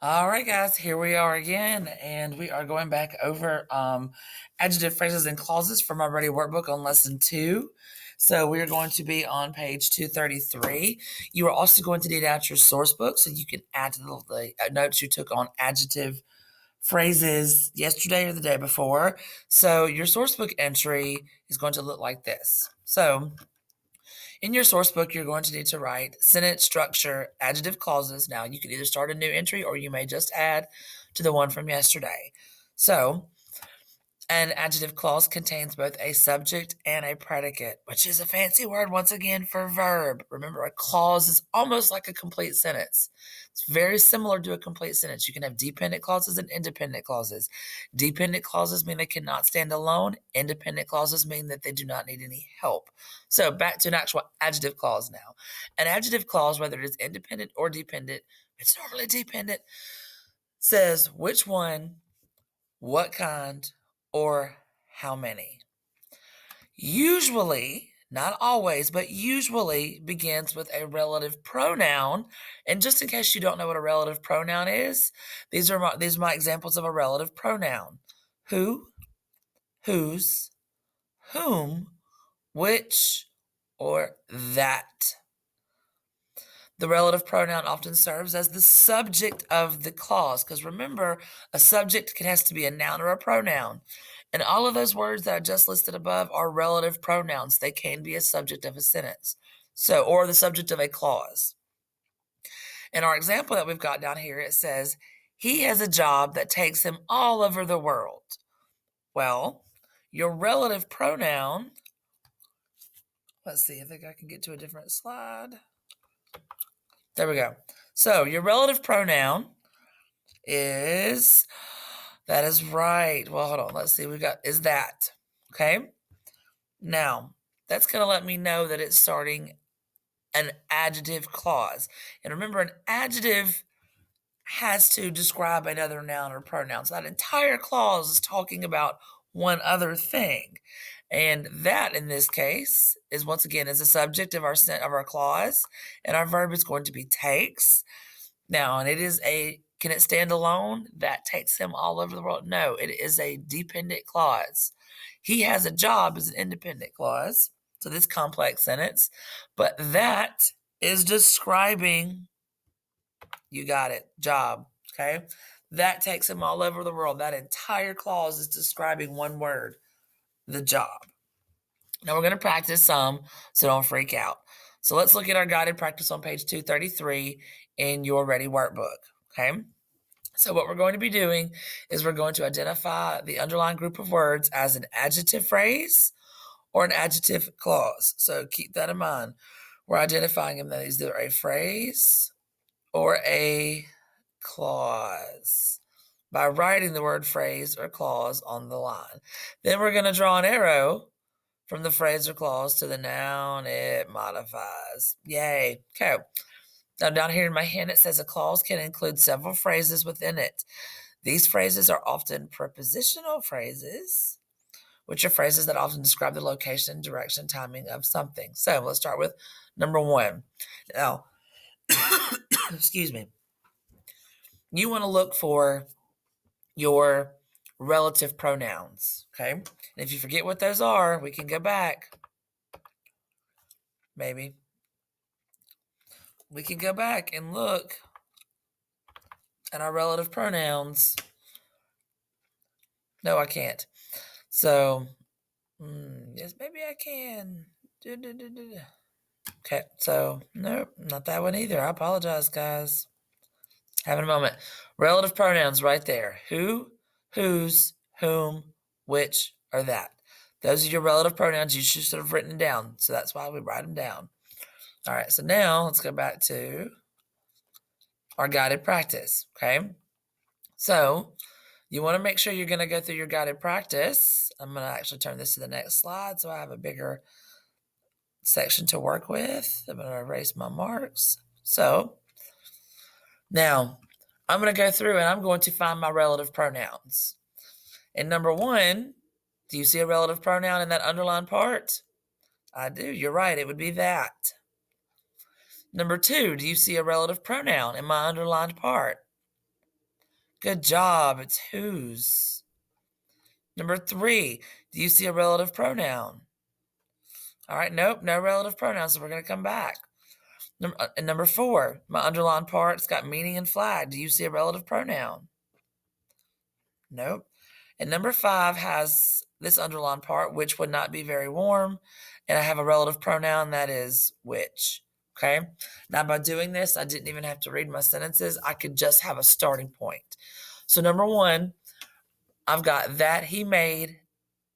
All right, guys, here we are again, and we are going back over adjective phrases and clauses from our Ready Workbook on Lesson 2. So we are going to be on page 233. You are also going to need out your source book so you can add to the notes you took on adjective phrases yesterday or the day before. So your source book entry is going to look like this. So in your source book, you're going to need to write sentence structure, adjective clauses. Now, you can either start a new entry or you may just add to the one from yesterday. So, an adjective clause contains both a subject and a predicate, which is a fancy word once again for verb. Remember, a clause is almost like a complete sentence. It's very similar to a complete sentence. You can have dependent clauses and independent clauses. Dependent clauses mean they cannot stand alone. Independent clauses mean that they do not need any help. So back to an actual adjective clause now. An adjective clause, whether it is independent or dependent, it's normally dependent, says which one, what kind, or how many. Usually, not always, but usually begins with a relative pronoun. And just in case you don't know what a relative pronoun is, these are my examples of a relative pronoun. Who, whose, whom, which, or that. The relative pronoun often serves as the subject of the clause, because remember, a subject has to be a noun or a pronoun. And all of those words that I just listed above are relative pronouns. They can be a subject of a sentence, or the subject of a clause. In our example that we've got down here, it says, he has a job that takes him all over the world. Well, your relative pronoun, let's see, I think I can get to a different slide. There we go. So your relative pronoun that is right. Well, hold on. Let's see. Is that. Okay. Now, that's going to let me know that it's starting an adjective clause. And remember, an adjective has to describe another noun or pronoun. So that entire clause is talking about one other thing. And that, in this case, is once again is the subject of our clause, and our verb is going to be takes. Now, and can it stand alone? That takes him all over the world. No, it is a dependent clause. He has a job is an independent clause. So this complex sentence, but that is describing, you got it, job. Okay. That takes him all over the world. That entire clause is describing one word, the job. Now we're going to practice some, so don't freak out. So let's look at our guided practice on page 233 in your Ready Workbook, okay? So what we're going to be doing is we're going to identify the underlying group of words as an adjective phrase or an adjective clause. So keep that in mind. We're identifying them as either a phrase or a clause by writing the word phrase or clause on the line. Then we're going to draw an arrow from the phrase or clause to the noun it modifies. Yay. Okay. Now down here in my hand it says a clause can include several phrases within it. These phrases are often prepositional phrases, which are phrases that often describe the location, direction, timing of something. So let's start with number one. Now, excuse me. You want to look for your relative pronouns, okay? And if you forget what those are, we can go back. Maybe. We can go back and look at our relative pronouns. No, I can't. So, yes, maybe I can. Okay, so, nope, not that one either. I apologize, guys. Having a moment. Relative pronouns right there. Who, whose, whom, which, or that. Those are your relative pronouns. You should have written down. So that's why we write them down. All right, so now let's go back to our guided practice, okay? So you want to make sure you're going to go through your guided practice. I'm going to actually turn this to the next slide so I have a bigger section to work with. I'm going to erase my marks. So now I'm going to go through and I'm going to find my relative pronouns. And number one, do you see a relative pronoun in that underlined part? I do. You're right. It would be that. Number two, do you see a relative pronoun in my underlined part? Good job. It's whose. Number 3, do you see a relative pronoun? All right, nope, no relative pronoun, so we're going to come back. And number 4, my underlined part's got meaning and flag. Do you see a relative pronoun? Nope. And number 5 has this underlined part, which would not be very warm. And I have a relative pronoun that is which. Okay. Now, by doing this, I didn't even have to read my sentences. I could just have a starting point. So, number 1, I've got that he made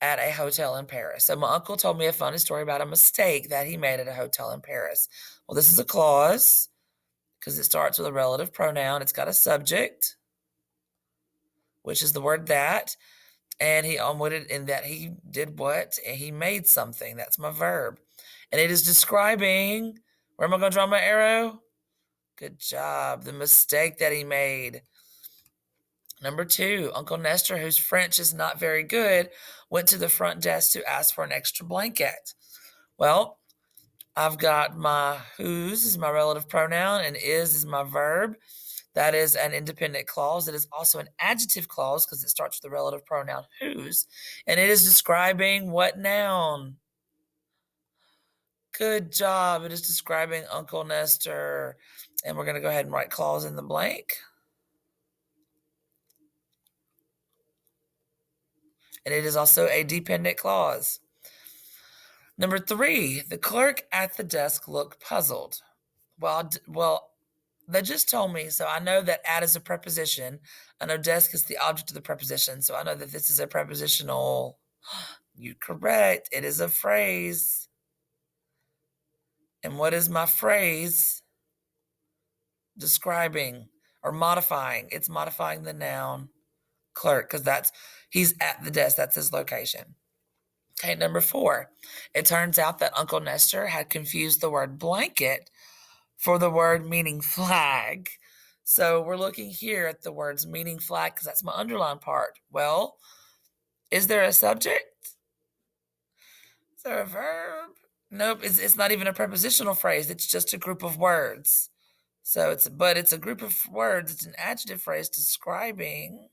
at a hotel in Paris. So, my uncle told me a funny story about a mistake that he made at a hotel in Paris. Well, this is a clause because it starts with a relative pronoun. It's got a subject, which is the word that. And he omitted in that he did what? And he made something. That's my verb. And it is describing, where am I going to draw my arrow? Good job. The mistake that he made. Number 2, Uncle Nestor, whose French is not very good, went to the front desk to ask for an extra blanket. Well, I've got my whose is my relative pronoun and is my verb. That is an independent clause. It is also an adjective clause because it starts with the relative pronoun whose, and it is describing what noun? Good job. It is describing Uncle Nestor. And we're going to go ahead and write clause in the blank. And it is also a dependent clause. Number 3, the clerk at the desk looked puzzled. Well, they just told me, so I know that at is a preposition. I know desk is the object of the preposition, so I know that this is a prepositional. You're correct. It is a phrase. And what is my phrase describing or modifying? It's modifying the noun clerk because he's at the desk. That's his location. Okay, number 4. It turns out that Uncle Nestor had confused the word blanket for the word meaning flag. So we're looking here at the words meaning flag because that's my underlined part. Well, is there a subject? Is there a verb? Nope, it's not even a prepositional phrase. It's just a group of words. So it's a group of words. It's an adjective phrase describing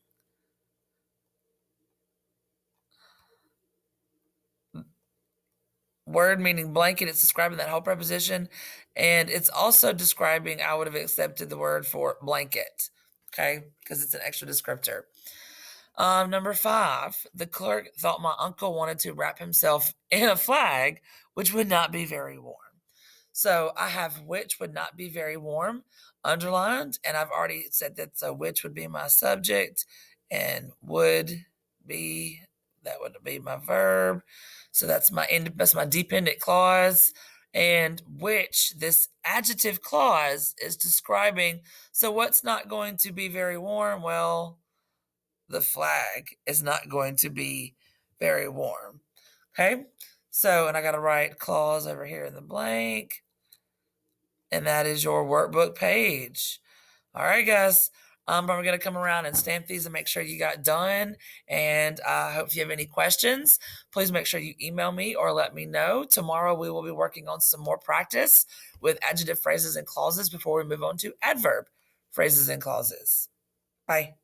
word meaning blanket. It's describing that whole preposition. And it's also describing, I would have accepted the word for blanket. Okay, because it's an extra descriptor. Number 5, the clerk thought my uncle wanted to wrap himself in a flag, which would not be very warm. So I have which would not be very warm underlined, and I've already said that, so which would be my subject, and that would be my verb. So that's my dependent clause, and which, this adjective clause, is describing. So what's not going to be very warm? Well, the flag is not going to be very warm. Okay, so, and I got to write clause over here in the blank, and that is your workbook page. All right, guys. We're going to come around and stamp these and make sure you got done. And I hope if you have any questions, please make sure you email me or let me know. Tomorrow we will be working on some more practice with adjective phrases and clauses before we move on to adverb phrases and clauses. Bye.